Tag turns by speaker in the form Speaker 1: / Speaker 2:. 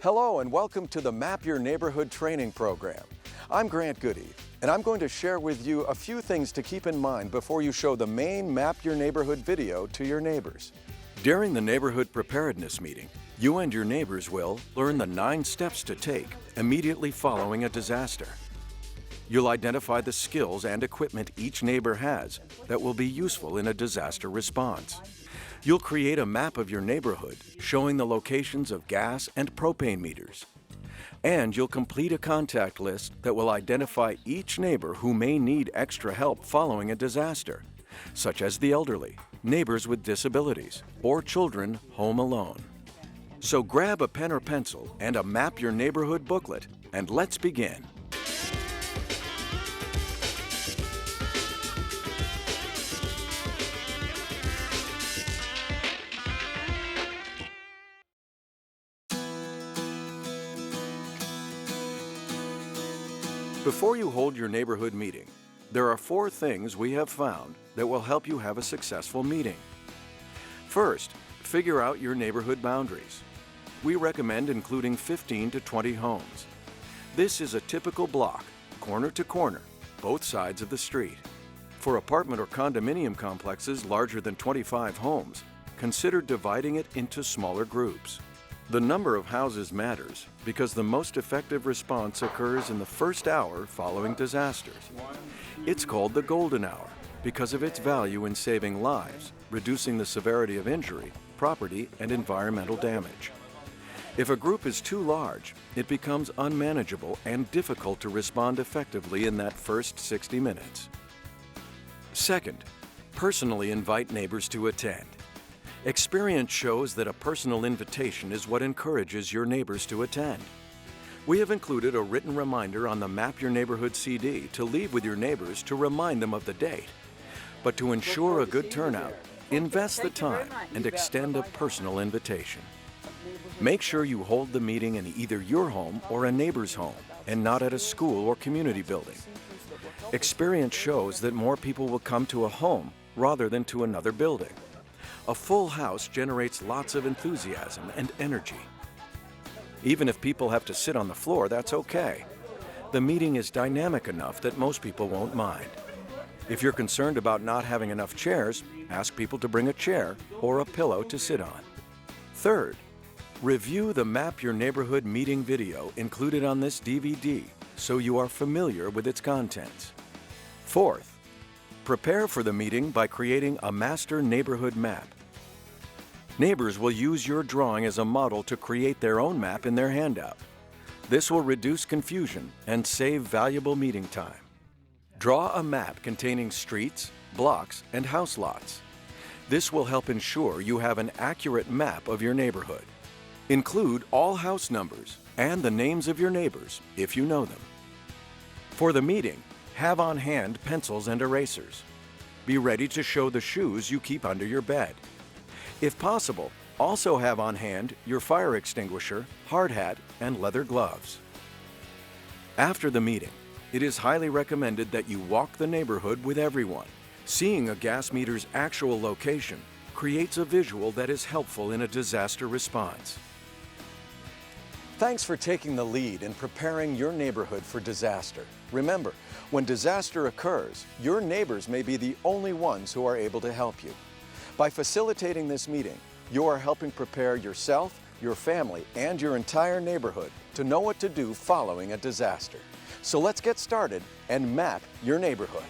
Speaker 1: Hello and welcome to the Map Your Neighborhood training program. I'm Grant Goody, and I'm going to share with you a few things to keep in mind before you show the main Map Your Neighborhood video to your neighbors. During the neighborhood preparedness meeting, you and your neighbors will learn the 9 steps to take immediately following a disaster. You'll identify the skills and equipment each neighbor has that will be useful in a disaster response. You'll create a map of your neighborhood showing the locations of gas and propane meters. And you'll complete a contact list that will identify each neighbor who may need extra help following a disaster, such as the elderly, neighbors with disabilities, or children home alone. So grab a pen or pencil and a Map Your Neighborhood booklet, and let's begin. Before you hold your neighborhood meeting, there are 4 things we have found that will help you have a successful meeting. First, figure out your neighborhood boundaries. We recommend including 15 to 20 homes. This is a typical block, corner to corner, both sides of the street. For apartment or condominium complexes larger than 25 homes, consider dividing it into smaller groups. The number of houses matters because the most effective response occurs in the first hour following disasters. It's called the golden hour because of its value in saving lives, reducing the severity of injury, property, and environmental damage. If a group is too large, it becomes unmanageable and difficult to respond effectively in that first 60 minutes. Second, personally invite neighbors to attend. Experience shows that a personal invitation is what encourages your neighbors to attend. We have included a written reminder on the Map Your Neighborhood CD to leave with your neighbors to remind them of the date. But to ensure a good turnout, invest the time and extend a personal invitation. Make sure you hold the meeting in either your home or a neighbor's home and not at a school or community building. Experience shows that more people will come to a home rather than to another building. A full house generates lots of enthusiasm and energy. Even if people have to sit on the floor, that's okay. The meeting is dynamic enough that most people won't mind. If you're concerned about not having enough chairs, ask people to bring a chair or a pillow to sit on. Third, review the Map Your Neighborhood meeting video included on this DVD so you are familiar with its contents. Fourth, prepare for the meeting by creating a master neighborhood map. Neighbors will use your drawing as a model to create their own map in their handout. This will reduce confusion and save valuable meeting time. Draw a map containing streets, blocks, and house lots. This will help ensure you have an accurate map of your neighborhood. Include all house numbers and the names of your neighbors if you know them. For the meeting, have on hand pencils and erasers. Be ready to show the shoes you keep under your bed. If possible, also have on hand your fire extinguisher, hard hat, and leather gloves. After the meeting, it is highly recommended that you walk the neighborhood with everyone. Seeing a gas meter's actual location creates a visual that is helpful in a disaster response. Thanks for taking the lead in preparing your neighborhood for disaster. Remember, when disaster occurs, your neighbors may be the only ones who are able to help you. By facilitating this meeting, you are helping prepare yourself, your family, and your entire neighborhood to know what to do following a disaster. So let's get started and map your neighborhood.